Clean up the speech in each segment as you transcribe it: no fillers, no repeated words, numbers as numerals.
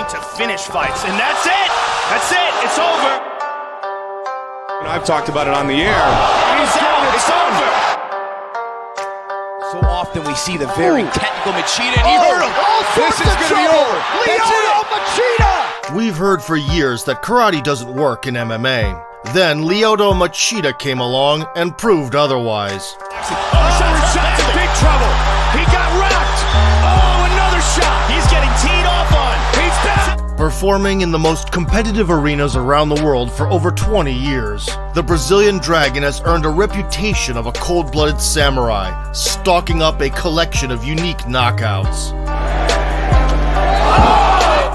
to finish fights, and that's it! That's it! It's over! I've talked about it on the air. He's out! It's over! So often we see the very technical Machida, and he hurt him. This is going to be over. Lyoto Machida! We've heard for years that karate doesn't work in MMA. Then Lyoto Machida came along and proved otherwise. Shot's in big trouble! He got rocked! Oh, another shot! He's getting teed off on! He's down! Performing in the most competitive arenas around the world for over 20 years, the Brazilian Dragon has earned a reputation of a cold-blooded samurai, stalking up a collection of unique knockouts.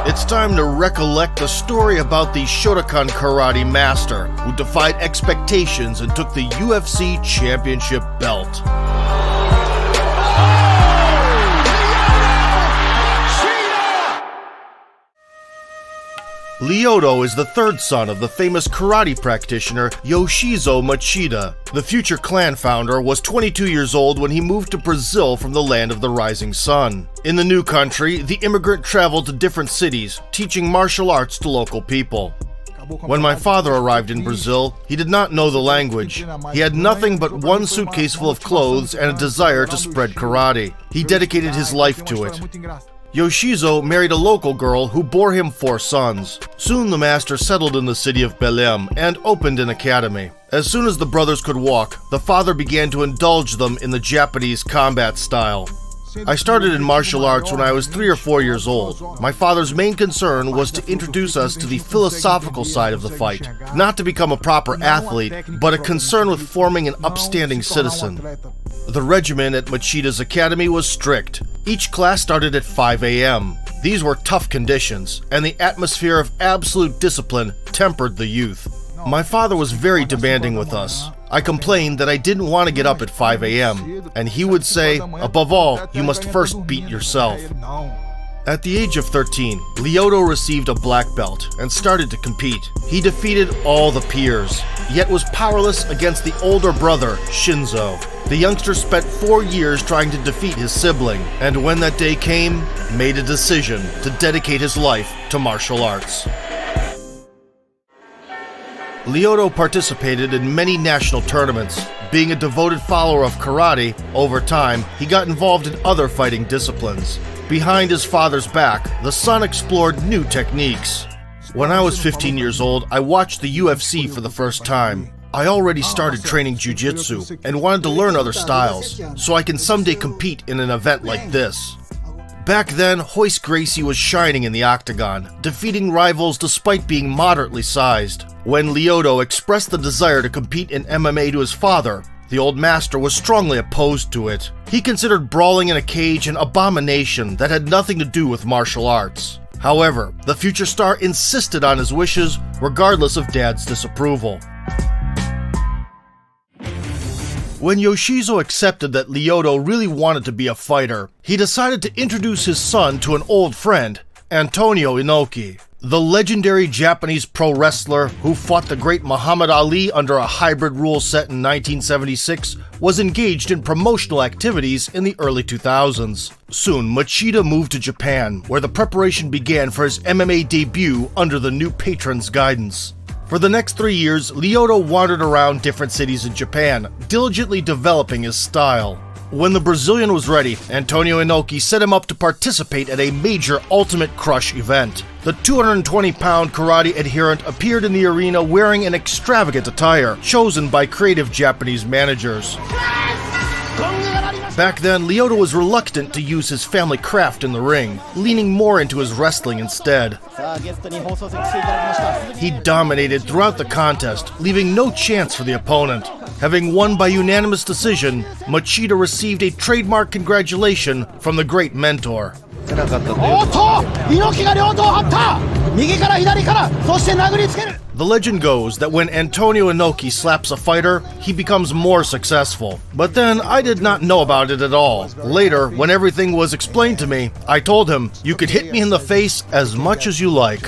It's time to recollect the story about the Shotokan karate master who defied expectations and took the UFC championship belt. Lyoto is the third son of the famous karate practitioner Lyoto Machida. The future clan founder was 22 years old when he moved to Brazil from the land of the rising sun. In the new country, the immigrant traveled to different cities, teaching martial arts to local people. When my father arrived in Brazil, he did not know the language. He had nothing but one suitcase full of clothes and a desire to spread karate. He dedicated his life to it. Lyoto married a local girl who bore him 4 sons. Soon the master settled in the city of Belém and opened an academy. As soon as the brothers could walk, the father began to indulge them in the Japanese combat style. I started in martial arts when I was 3 or 4 years old. My father's main concern was to introduce us to the philosophical side of the fight, not to become a proper athlete, but a concern with forming an upstanding citizen. The regimen at Machida's academy was strict. Each class started at 5 a.m. These were tough conditions, and the atmosphere of absolute discipline tempered the youth. My father was very demanding with us. I complained that I didn't want to get up at 5 a.m., and he would say, above all, you must first beat yourself. At the age of 13, Lyoto received a black belt and started to compete. He defeated all the peers, yet was powerless against the older brother, Shinzo. The youngster spent 4 years trying to defeat his sibling, and when that day came, made a decision to dedicate his life to martial arts. Lyoto participated in many national tournaments. Being a devoted follower of karate, over time, he got involved in other fighting disciplines. Behind his father's back, the son explored new techniques. When I was 15 years old, I watched the UFC for the first time. I already started training jiu-jitsu and wanted to learn other styles, so I can someday compete in an event like this. Back then, Royce Gracie was shining in the octagon, defeating rivals despite being moderately sized. When Lyoto expressed the desire to compete in MMA to his father, the old master was strongly opposed to it. He considered brawling in a cage an abomination that had nothing to do with martial arts. However, the future star insisted on his wishes, regardless of Dad's disapproval. When Yoshizo accepted that Lyoto really wanted to be a fighter, he decided to introduce his son to an old friend, Antonio Inoki. The legendary Japanese pro wrestler who fought the great Muhammad Ali under a hybrid rule set in 1976 was engaged in promotional activities in the early 2000s. Soon, Machida moved to Japan, where the preparation began for his MMA debut under the new patron's guidance. For the next 3 years, Lyoto wandered around different cities in Japan, diligently developing his style. When the Brazilian was ready, Antonio Inoki set him up to participate at a major Ultimate Crush event. The 220-pound karate adherent appeared in the arena wearing an extravagant attire, chosen by creative Japanese managers. Back then, Lyoto was reluctant to use his family craft in the ring, leaning more into his wrestling instead. He dominated throughout the contest, leaving no chance for the opponent. Having won by unanimous decision, Machida received a trademark congratulation from the great mentor. The legend goes that when Antonio Inoki slaps a fighter, he becomes more successful. But then I did not know about it at all. Later, when everything was explained to me, I told him, "You could hit me in the face as much as you like."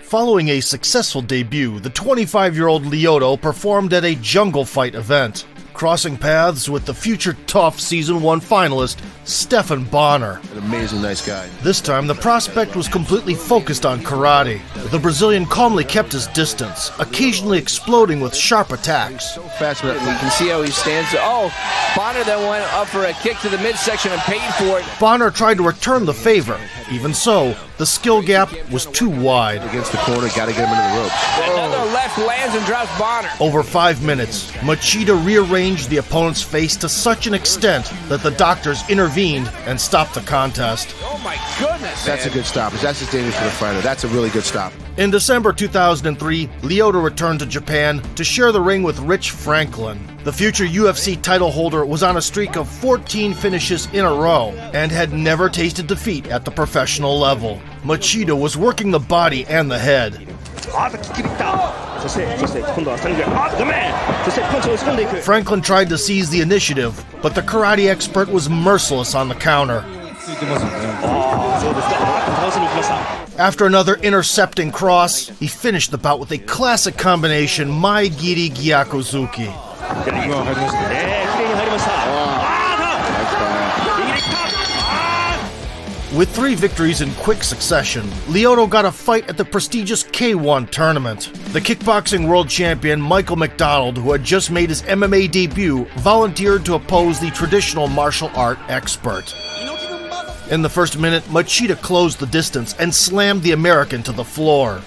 Following a successful debut, the 25-year-old Lyoto performed at a jungle fight event. crossing paths with the future TUF Season 1 finalist, Stephan Bonnar. An amazing nice guy. This time, the prospect was completely focused on karate. The Brazilian calmly kept his distance, occasionally exploding with sharp attacks. So fast, but you can see how he stands. Oh, Bonnar then went up for a kick to the midsection and paid for it. Bonnar tried to return the favor. Even so, the skill gap was too wide. Against the corner, got to get him into the ropes. Another left lands and drops Bonnar. Over 5 minutes, Machida rearranged the opponent's face to such an extent that the doctors intervened and stopped the contest. Oh my goodness! That's a good stoppage. That's just dangerous for the fighter. That's a really good stop. In December 2003, Lyoto returned to Japan to share the ring with Rich Franklin. The future UFC title holder was on a streak of 14 finishes in a row and had never tasted defeat at the professional level. Machida was working the body and the head. Franklin tried to seize the initiative, but the karate expert was merciless on the counter. After another intercepting cross, he finished the bout with a classic combination Mai Giri Gyakuzuki. With 3 victories in quick succession, Lyoto got a fight at the prestigious K1 tournament. The kickboxing world champion Michael McDonald, who had just made his MMA debut, volunteered to oppose the traditional martial art expert. In the first minute, Machida closed the distance and slammed the American to the floor.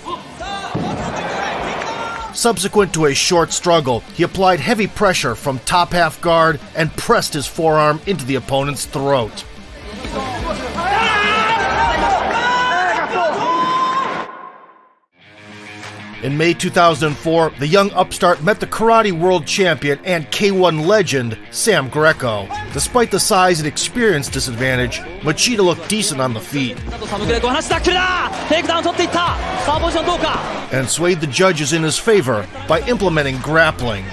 Subsequent to a short struggle, he applied heavy pressure from top half guard and pressed his forearm into the opponent's throat. In May 2004, the young upstart met the karate world champion and K1 legend, Sam Greco. Despite the size and experience disadvantage, Machida looked decent on the feet and swayed the judges in his favor by implementing grappling.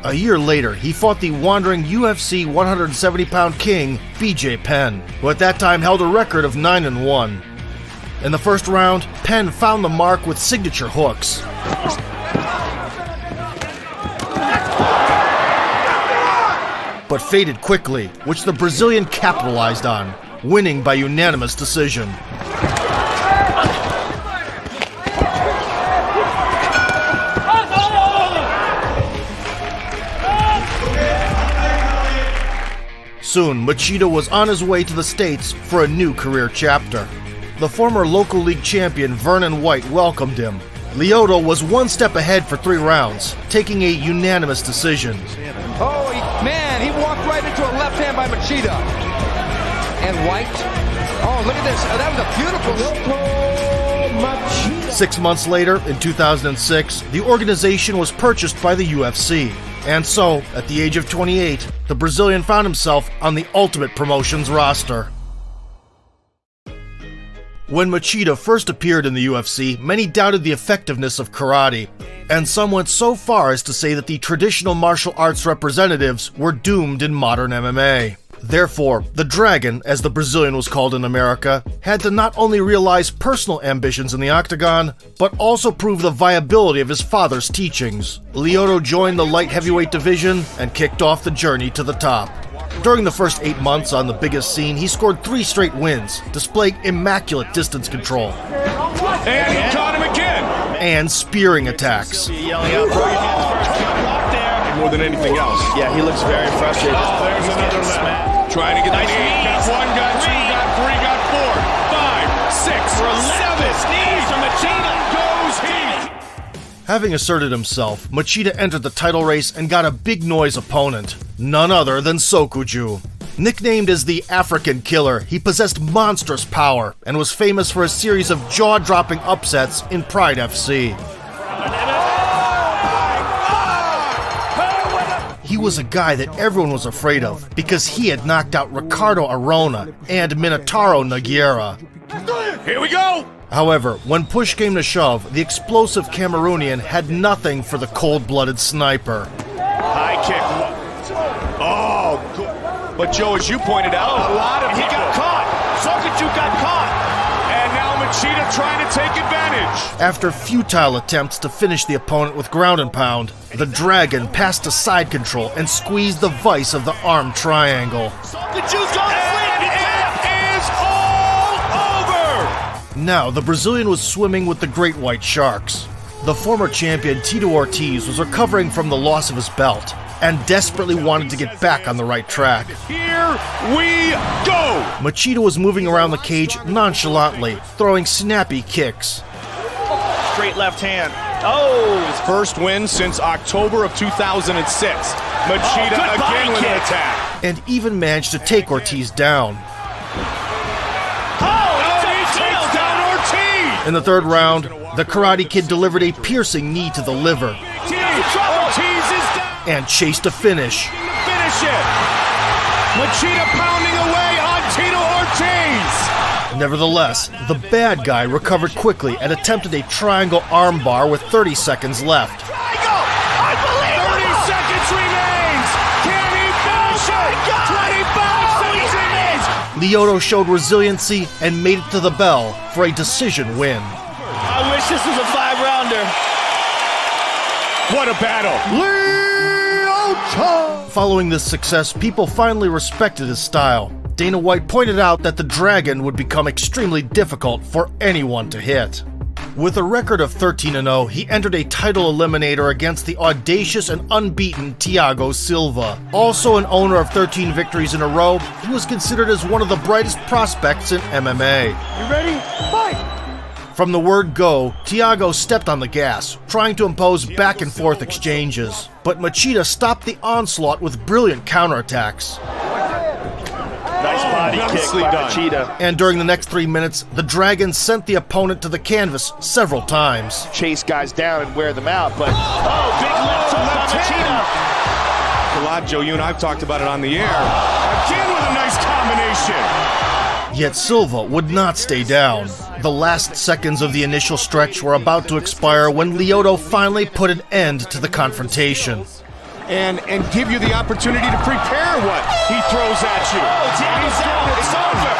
A year later, he fought the wandering UFC 170-pound king, BJ Penn, who at that time held a record of 9-1. In the first round, Penn found the mark with signature hooks. But faded quickly, which the Brazilian capitalized on, winning by unanimous decision. Soon, Machida was on his way to the States for a new career chapter. The former local league champion Vernon White welcomed him. Lyoto was 1 step ahead for 3 rounds, taking a unanimous decision. Oh, man, he walked right into a left hand by Machida. And White. Oh, look at this. Oh, that was a beautiful... 6 months later, in 2006, the organization was purchased by the UFC. And so, at the age of 28, the Brazilian found himself on the Ultimate Promotions roster. When Machida first appeared in the UFC, many doubted the effectiveness of karate, and some went so far as to say that the traditional martial arts representatives were doomed in modern MMA. Therefore, the Dragon, as the Brazilian was called in America, had to not only realize personal ambitions in the octagon, but also prove the viability of his father's teachings. Lyoto joined the light heavyweight division and kicked off the journey to the top. During the first 8 months on the biggest scene, he scored 3 straight wins, displaying immaculate distance control. And he caught him again. And spearing attacks. More than anything else. Yeah, he looks very frustrated. There's another left. Trying to get the knee. Got 1, got 2, got 3, got 4, 5, 6, 7. Knees from Machida. Goes he. Having asserted himself, Machida entered the title race and got a big noise opponent, none other than Sokuju. Nicknamed as the African Killer, he possessed monstrous power and was famous for a series of jaw-dropping upsets in Pride FC. He was a guy that everyone was afraid of because he had knocked out Ricardo Arona and Minotauro Nogueira. Here we go! However, when push came to shove, the explosive Cameroonian had nothing for the cold-blooded sniper. High kick. Oh, good. But Joe, as you pointed out, a lot of he got caught. Sokuju got caught. And now Machida trying to take advantage. After futile attempts to finish the opponent with ground and pound, the Dragon passed to side control and squeezed the vice of the arm triangle. The juice going and it is all over. Now, the Brazilian was swimming with the great white sharks. The former champion Tito Ortiz was recovering from the loss of his belt and desperately wanted to get back on the right track. Here we go. Machida was moving around the cage nonchalantly, throwing snappy kicks. Straight left hand. His first win since October of 2006. Machida good body again with an kick. attack. And even managed to take Ortiz down. He takes down Ortiz. In the third round, the Karate Kid delivered a piercing knee to the liver Ortiz is down. and chased a finish. Finish it. Machida pounding away on Tito Ortiz. Nevertheless, the bad guy recovered quickly and attempted a triangle armbar with 30 seconds left. Triangle. Unbelievable. 30 seconds remains. Can he finish it? 25 seconds remains. Lyoto showed resiliency and made it to the bell for a decision win. I wish this was a 5-rounder. What a battle. Following this success, people finally respected his style. Dana White pointed out that the Dragon would become extremely difficult for anyone to hit. With a record of 13-0, he entered a title eliminator against the audacious and unbeaten Thiago Silva. Also an owner of 13 victories in a row, he was considered as one of the brightest prospects in MMA. You ready? Fight. From the word go, Thiago stepped on the gas, trying to impose back-and-forth exchanges. But Machida stopped the onslaught with brilliant counterattacks. Nice body kick by done. Machida. And during the next 3 minutes, the Dragon sent the opponent to the canvas several times. Chase guys down and wear them out, but big left hook by Machida. A lot, Joe, you and I've talked about it on the air. Again with a nice combination. Yet Silva would not stay down. The last seconds of the initial stretch were about to expire when Lyoto finally put an end to the confrontation. And give you the opportunity to prepare what he throws at you. Thiago's out. It's over.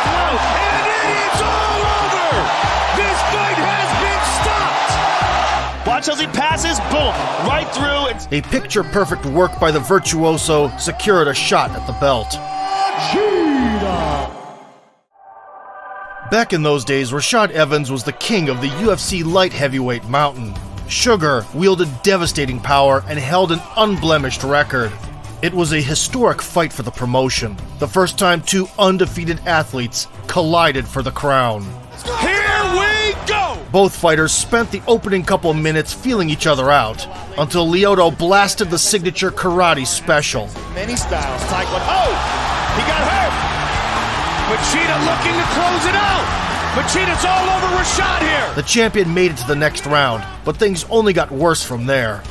And it's all over. This fight has been stopped. Watch as he passes. Boom. Right through. It's A picture-perfect work by the virtuoso secured a shot at the belt. Back in those days, Rashad Evans was the king of the UFC light heavyweight mountain. Sugar wielded devastating power and held an unblemished record. It was a historic fight for the promotion, the first time two undefeated athletes collided for the crown. Here we go. Both fighters spent the opening couple minutes feeling each other out, until Lyoto blasted the signature karate special. many styles. Taekwondo. He got hurt. Machida looking to close it out. Machida's all over Rashad here. The champion made it to the next round, but things only got worse from there.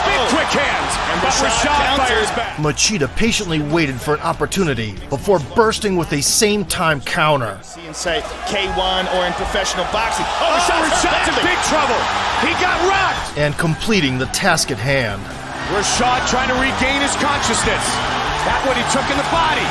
Big quick hands. But Rashad fires back. Machida patiently waited for an opportunity before bursting with a same-time counter. See in say K1 or in professional boxing. Rashad's in big trouble. He got rocked. And completing the task at hand. Rashad trying to regain his consciousness. That one he took in the body.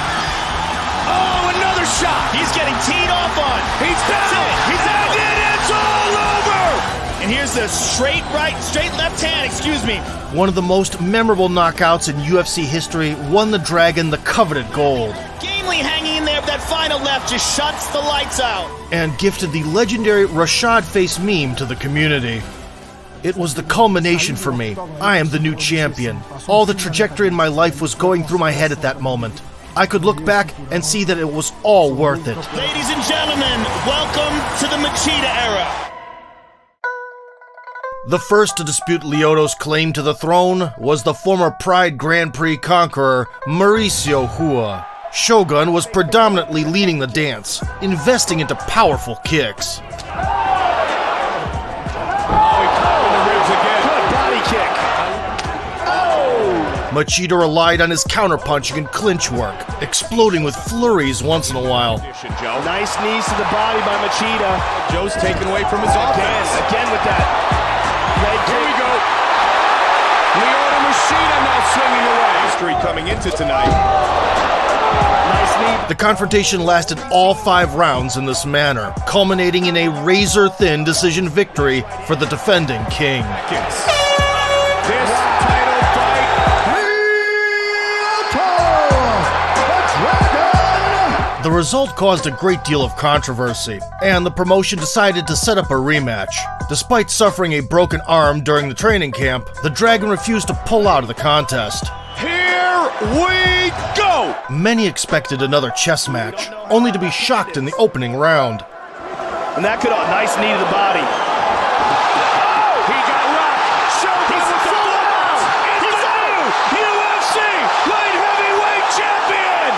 Another shot. He's getting teed off on. He's down. He's out. And it's all over. And here's the straight left hand, excuse me. One of the most memorable knockouts in UFC history won the Dragon the coveted gold, Gamely hanging in there, that final left just shuts the lights out. and gifted the legendary Rashad face meme to the community. It was the culmination for me. I am the new champion. All the trajectory in my life was going through my head at that moment. I could look back and see that it was all worth it. Ladies and gentlemen, welcome to the Machida era. The first to dispute Lyoto's claim to the throne was the former Pride Grand Prix conqueror, Mauricio Hua. Shogun was predominantly leading the dance, investing into powerful kicks. Machida relied on his counterpunching and clinch work, exploding with flurries once in a while. Nice knees to the body by Machida. Joe's taken away from his offense. Again with that leg Here we kick. go. Lyoto Machida now swinging away. History coming into tonight. Nice knee. The confrontation lasted all 5 rounds in this manner, culminating in a razor-thin decision victory for the defending king. This title fight. The result caused a great deal of controversy, and the promotion decided to set up a rematch. Despite suffering a broken arm during the training camp, the Dragon refused to pull out of the contest. Here we go! Many expected another chess match, only to be shocked in the opening round. And that could nice knee to the body. He got rocked. Shogun with the full out. He's the new UFC light heavyweight champion.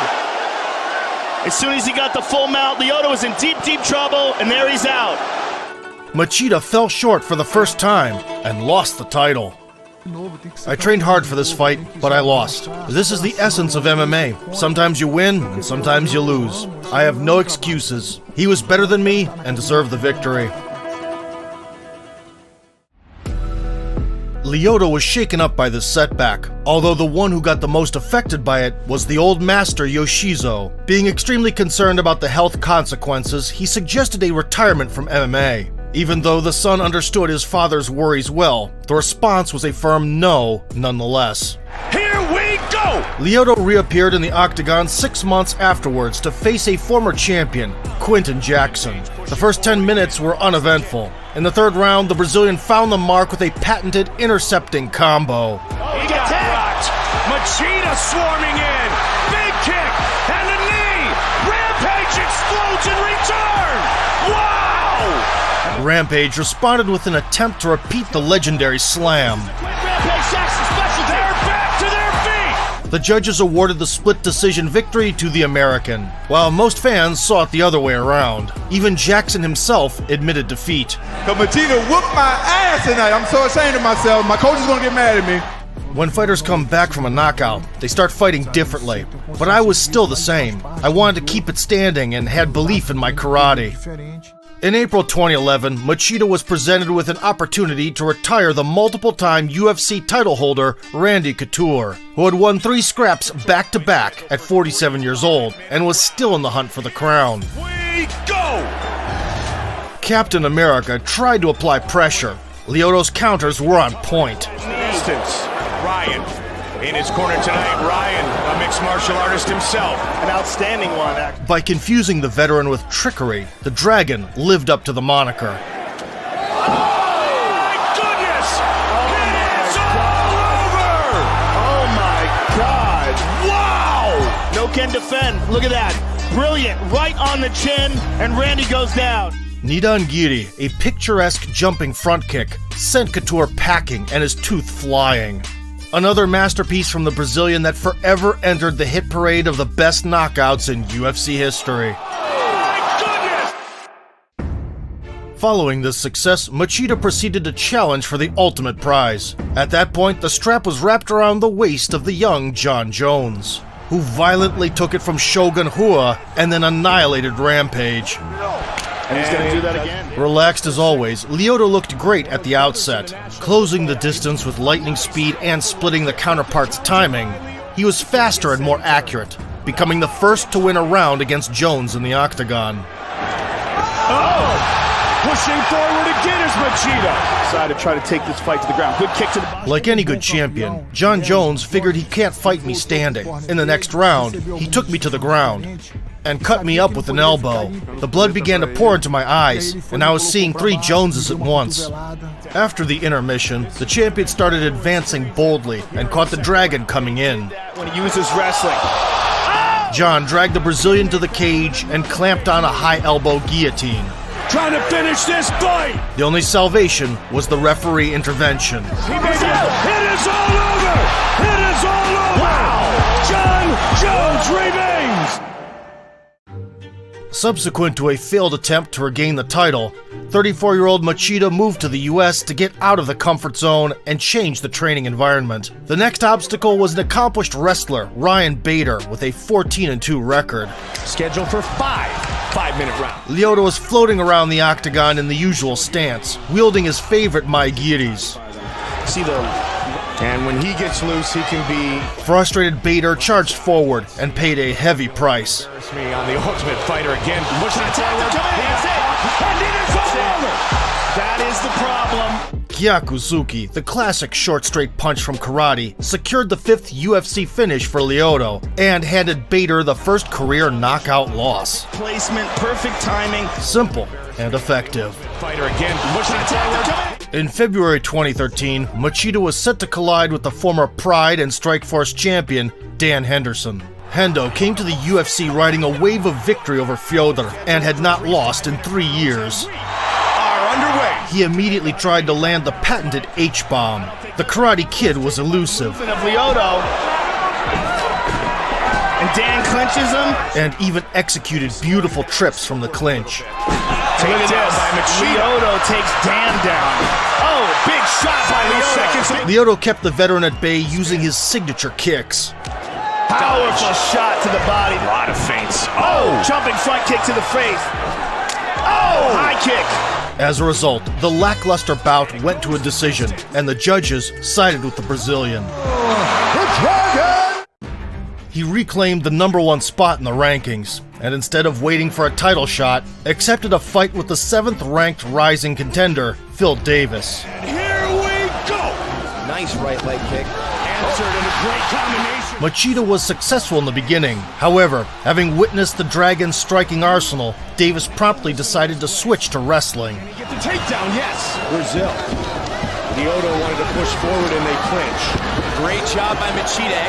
As soon as he got the full mount, Lyoto was in deep, deep trouble, and there he's out. Machida fell short for the first time and lost the title. I trained hard for this fight, but I lost. This is the essence of MMA. Sometimes you win, and sometimes you lose. I have no excuses. He was better than me and deserved the victory. Lyoto was shaken up by this setback, although the one who got the most affected by it was the old master Yoshizo. Being extremely concerned about the health consequences, he suggested a retirement from MMA. Even though the son understood his father's worries well, the response was a firm no nonetheless. Here we go! Lyoto reappeared in the octagon 6 months afterwards to face a former champion, Quinton Jackson. The first 10 minutes were uneventful. In the 3rd round, the Brazilian found the mark with a patented intercepting combo. He got rocked. Machida swarming in. Big kick and a knee. Rampage explodes in return. Wow! Rampage responded with an attempt to repeat the legendary slam. Rampage Jackson special. They're back to their feet. The judges awarded the split decision victory to the American, while most fans saw it the other way around. Even Jackson himself admitted defeat. Machida whooped my ass tonight. I'm so ashamed of myself. My coach is gonna get mad at me. When fighters come back from a knockout, they start fighting differently. But I was still the same. I wanted to keep it standing and had belief in my karate. In April 2011, Machida was presented with an opportunity to retire the multiple-time UFC title holder Randy Couture, who had won 3 scraps back-to-back at 47 years old and was still in the hunt for the crown. We go! Captain America tried to apply pressure. Lyoto's counters were on point. Distance. Ryan in his corner tonight. Ryan, a mixed martial artist himself. An outstanding one. By confusing the veteran with trickery, the Dragon lived up to the moniker. Oh my goodness! It's all over! Oh my God! Wow! No can defend. Look at that. Brilliant. Right on the chin, and Randy goes down. Nidangiri, a picturesque jumping front kick, sent Couture packing and his tooth flying. Another masterpiece from the Brazilian that forever entered the hit parade of the best knockouts in UFC history. Oh my goodness! Following this success, Machida proceeded to challenge for the ultimate prize. At that point, the strap was wrapped around the waist of the young John Jones, who violently took it from Shogun Rua and then annihilated Rampage. And he's going to do that again. Relaxed as always, Lyoto looked great at the outset, closing the distance with lightning speed and splitting the counterpart's timing. He was faster and more accurate, becoming the first to win a round against Jones in the octagon. Oh! Pushing forward again is Machida. Decided to try to take this fight to the ground. Good kick to the body. Like any good champion, John Jones figured he can't fight me standing. In the next round, he took me to the ground and cut me up with an elbow. The blood began to pour into my eyes, and I was seeing 3 Joneses at once. After the intermission, the champion started advancing boldly and caught the Dragon coming in. When he uses wrestling. John dragged the Brazilian to the cage and clamped on a high elbow guillotine. Trying to finish this fight. The only salvation was the referee intervention. He made it. It is all over. It is all over. Wow. John Jones remains. Subsequent to a failed attempt to regain the title, 34-year-old Machida moved to the US to get out of the comfort zone and change the training environment. The next obstacle was an accomplished wrestler, Ryan Bader, with a 14-2 record. Scheduled for 5-minute rounds. Lyoto was floating around the octagon in the usual stance, wielding his favorite Maigiris. See the And when he gets loose, he can be... Frustrated Bader charged forward and paid a heavy price. me on the Ultimate Fighter again. Pushing it forward. That's it. And it is over. That is the problem. Kyakuzuki, the classic short straight punch from karate, secured the 5th UFC finish for Lyoto and handed Bader the first career knockout loss. Placement, perfect timing. Simple and effective. Fighter again, pushing it forward. In February 2013, Machida was set to collide with the former Pride and Strikeforce champion, Dan Henderson. Hendo came to the UFC riding a wave of victory over Fyodor and had not lost in 3 years. Underway. He immediately tried to land the patented H-bomb. The Karate Kid was elusive. Of Lyoto. And Dan clinches him. And even executed beautiful trips from the clinch. Look at this. Lyoto takes Dan down. Oh, big shot by Lyoto. Lyoto kept the veteran at bay using his signature kicks. Powerful shot to the body. A lot of feints. Oh, jumping front kick to the face. Oh, high kick. As a result, the lackluster bout went to a decision, and the judges sided with the Brazilian. He reclaimed the #1 spot in the rankings, and instead of waiting for a title shot, accepted a fight with the 7th-ranked rising contender, Phil Davis. And here we go! Nice right leg kick. Answered in a great combination. Machida was successful in the beginning. However, having witnessed the Dragon's striking arsenal, Davis promptly decided to switch to wrestling. Get the takedown, yes. Brazil. Lyoto wanted to push forward and they clinch. Great job by Machida.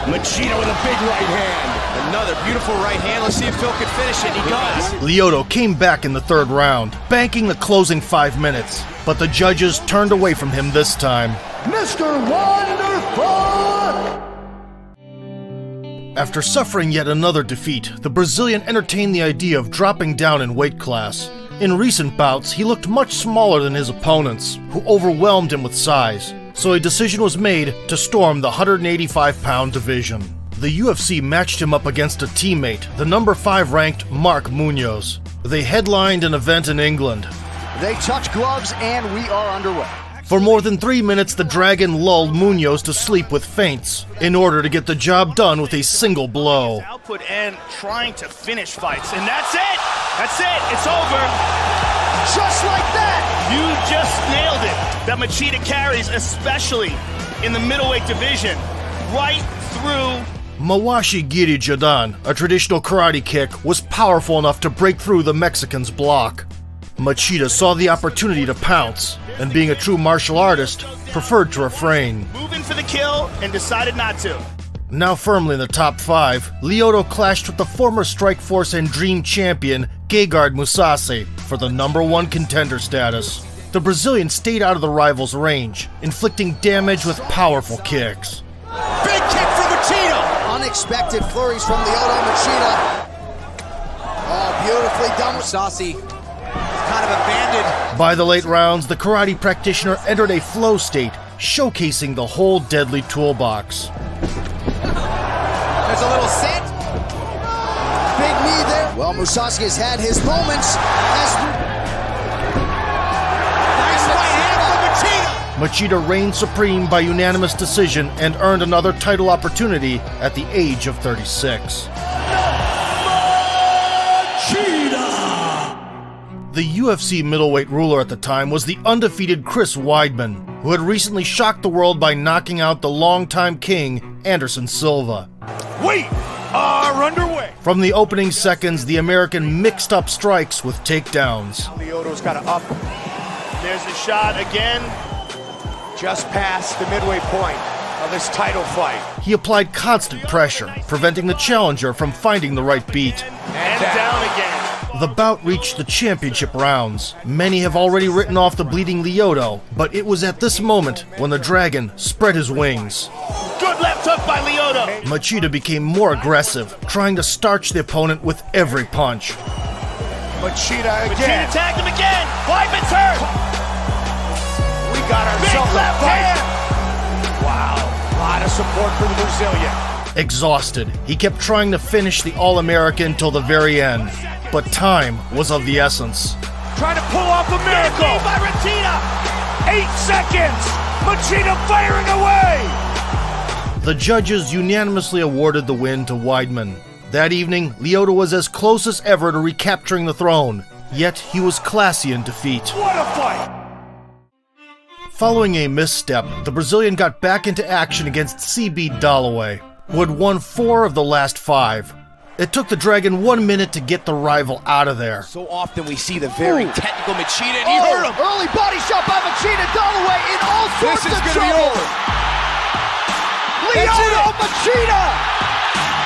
Machida with a big right hand. Another beautiful right hand. Let's see if Phil can finish it. He does. Lyoto came back in the 3rd round, banking the closing 5 minutes, but the judges turned away from him this time. Mr. Wonderful! After suffering yet another defeat, the Brazilian entertained the idea of dropping down in weight class. In recent bouts, he looked much smaller than his opponents, who overwhelmed him with size, so a decision was made to storm the 185-pound division. The UFC matched him up against a teammate, the #5-ranked Mark Munoz. They headlined an event in England. They touch gloves and we are underway. For more than 3 minutes, the Dragon lulled Munoz to sleep with feints in order to get the job done with a single blow. Output and trying to finish fights, and that's it! That's it! It's over! Just like that! You just nailed it! That Machida carries, especially in the middleweight division, right through. Mawashi Giri Jadan, a traditional karate kick, was powerful enough to break through the Mexican's block. Machida saw the opportunity to pounce, and being a true martial artist, preferred to refrain. Moving for the kill and decided not to. Now firmly in the top 5, Lyoto clashed with the former Strikeforce and Dream champion, Gegard Mousasi, for the #1 contender status. The Brazilian stayed out of the rival's range, inflicting damage with powerful kicks. Big kick for Machida! Unexpected flurries from Lyoto Machida. Oh, beautifully done. Mousasi kind of abandoned. By the late rounds, the karate practitioner entered a flow state, showcasing the whole deadly toolbox. There's a little sit. Big knee there. Well, Mousasi has had his moments. Nice right hand from Machida. Machida reigned supreme by unanimous decision and earned another title opportunity at the age of 36. The UFC middleweight ruler at the time was the undefeated Chris Weidman, who had recently shocked the world by knocking out the longtime king, Anderson Silva. We are underway. From the opening seconds, the American mixed up strikes with takedowns. Lyoto's got to up. There's the shot again. Just past the midway point of this title fight. He applied constant pressure, preventing the challenger from finding the right beat. And down again. The bout reached the championship rounds. Many have already written off the bleeding Lyoto, but it was at this moment when the Dragon spread his wings. Good left hook by Lyoto. Machida became more aggressive, trying to starch the opponent with every punch. Machida again. Machida tagged him again. Weidman's hurt. We got ourselves a fight. Wow. A lot of support for the Brazilian. Exhausted, he kept trying to finish the All-American till the very end, but time was of the essence. Trying to pull off a miracle. By Machida. 8 seconds. Machida firing away! The judges unanimously awarded the win to Weidman. That evening, Lyoto was as close as ever to recapturing the throne, yet he was classy in defeat. What a fight! Following a misstep, the Brazilian got back into action against C.B. Dalloway, who had won 4 of the last 5. It took the Dragon 1 minute to get the rival out of there. So often we see the very technical Machida, and he hurt him. Early body shot by Machida. Dalloway in all sorts of trouble. This is going to be over. Lyoto Machida!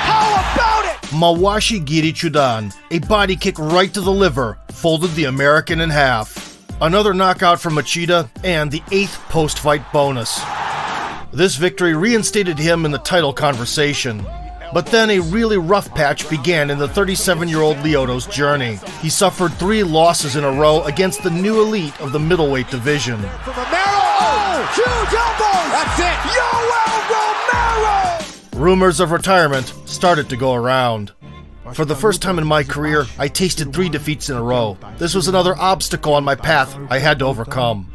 How about it? Mawashi Giri Chudan, a body kick right to the liver, folded the American in half. Another knockout from Machida, and the 8th post-fight bonus. This victory reinstated him in the title conversation. But then a really rough patch began in the 37-year-old Lyoto's journey. He suffered 3 losses in a row against the new elite of the middleweight division. From Romero, huge elbows! That's it! Yoel Romero! Rumors of retirement started to go around. For the first time in my career, I tasted 3 defeats in a row. This was another obstacle on my path I had to overcome.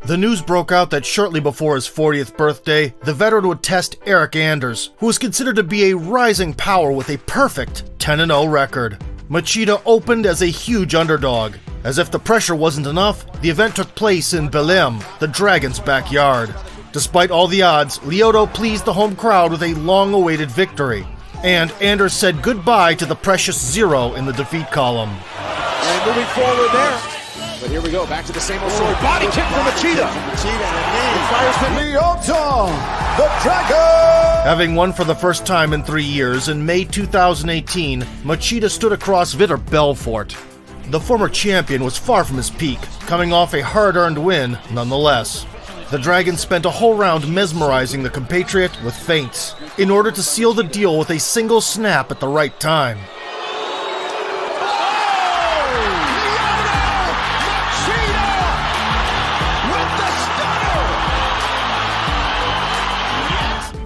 The news broke out that shortly before his 40th birthday, the veteran would test Eric Anders, who was considered to be a rising power with a perfect 10-0 record. Machida opened as a huge underdog. As if the pressure wasn't enough, the event took place in Belém, the Dragon's backyard. Despite all the odds, Lyoto pleased the home crowd with a long-awaited victory, and Anders said goodbye to the precious 0 in the defeat column. And moving forward there. But here we go, back to the same old story. Body kick from Machida. Machida and a knee. Fires to Lyoto, the Dragon! Having won for the first time in 3 years, in May 2018, Machida stood across Vitor Belfort. The former champion was far from his peak, coming off a hard-earned win nonetheless. The Dragon spent a whole round mesmerizing the compatriot with feints, in order to seal the deal with a single snap at the right time.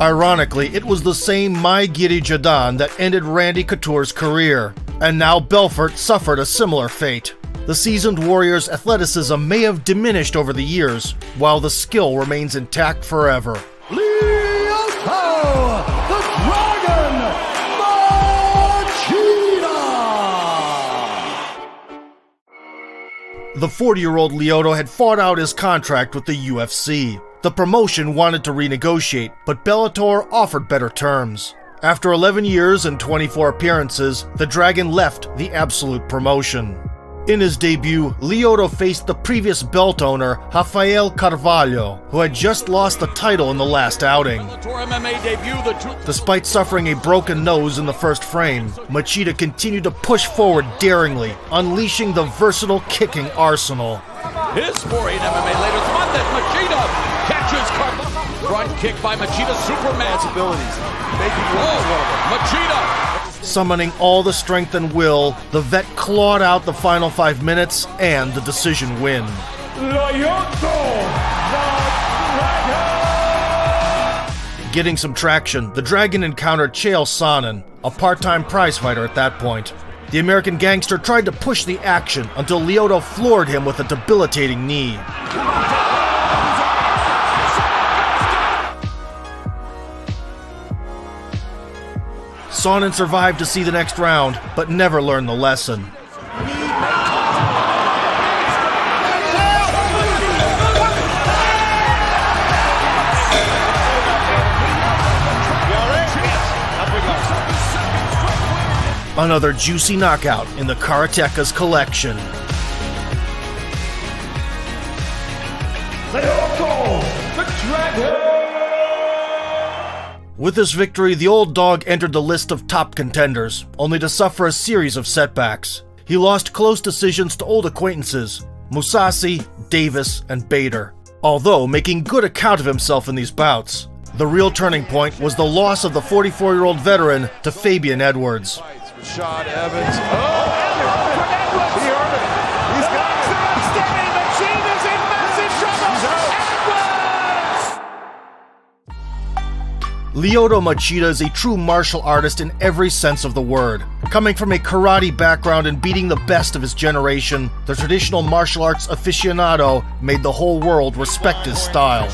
Ironically, it was the same Mai Giri Jadan that ended Randy Couture's career, and now Belfort suffered a similar fate. The seasoned warrior's athleticism may have diminished over the years, while the skill remains intact forever. Lyoto, the Dragon Machida! The 40-year-old Lyoto had fought out his contract with the UFC. The promotion wanted to renegotiate, but Bellator offered better terms. After 11 years and 24 appearances, the Dragon left the Absolute promotion. In his debut, Lyoto faced the previous belt owner, Rafael Carvalho, who had just lost the title in the last outing. Despite suffering a broken nose in the first frame, Machida continued to push forward daringly, unleashing the versatile kicking arsenal. His foray in MMA later on that Machida catches Carvalho. Front kick by Machida, Superman. Abilities. Machida. Summoning all the strength and will, the vet clawed out the final 5 minutes and the decision win. Lyoto, the Dragon! Getting some traction, the Dragon encountered Chael Sonnen, a part-time prizefighter at that point. The American gangster tried to push the action until Lyoto floored him with a debilitating knee. Sonnen survived to see the next round, but never learned the lesson. Another juicy knockout in the Karateka's collection. Lyoto, the Dragon! With this victory, the old dog entered the list of top contenders, only to suffer a series of setbacks. He lost close decisions to old acquaintances, Mousasi, Davis, and Bader, although making good account of himself in these bouts. The real turning point was the loss of the 44-year-old veteran to Fabian Edwards. Shot Evans. He's got it. Machida's in massive trouble. Lyoto Machida is a true martial artist in every sense of the word. Coming from a karate background and beating the best of his generation, the traditional martial arts aficionado made the whole world respect his style.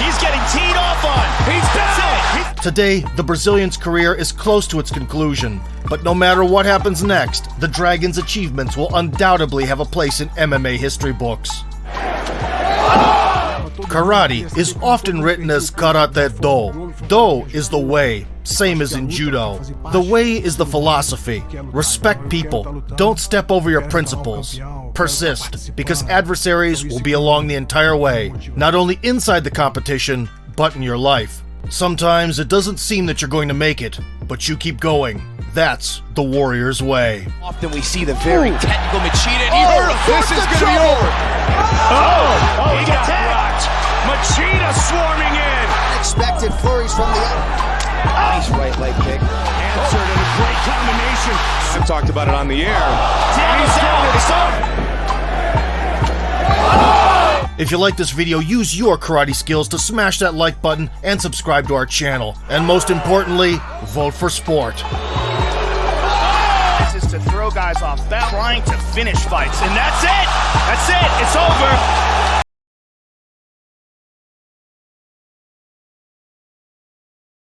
He's getting teed off on. He's down. Today, the Brazilian's career is close to its conclusion, but no matter what happens next, the Dragon's achievements will undoubtedly have a place in MMA history books. Karate is often written as Karatê Do. Do is the way, same as in judo. The way is the philosophy. Respect people. Don't step over your principles. Persist, because adversaries will be along the entire way, not only inside the competition, but in your life. Sometimes it doesn't seem that you're going to make it, but you keep going. That's the warrior's way. Often we see the very technical Machida, and he heard him. This is going to be over. He got rocked. Machida swarming in. Unexpected flurries from the nice right leg kick. Answered in a great combination. I talked about it on the air. If you like this video, use your karate skills to smash that like button and subscribe to our channel. And most importantly, vote for sport. This is to throw guys off balance, trying to finish fights. And that's it. That's it. It's over.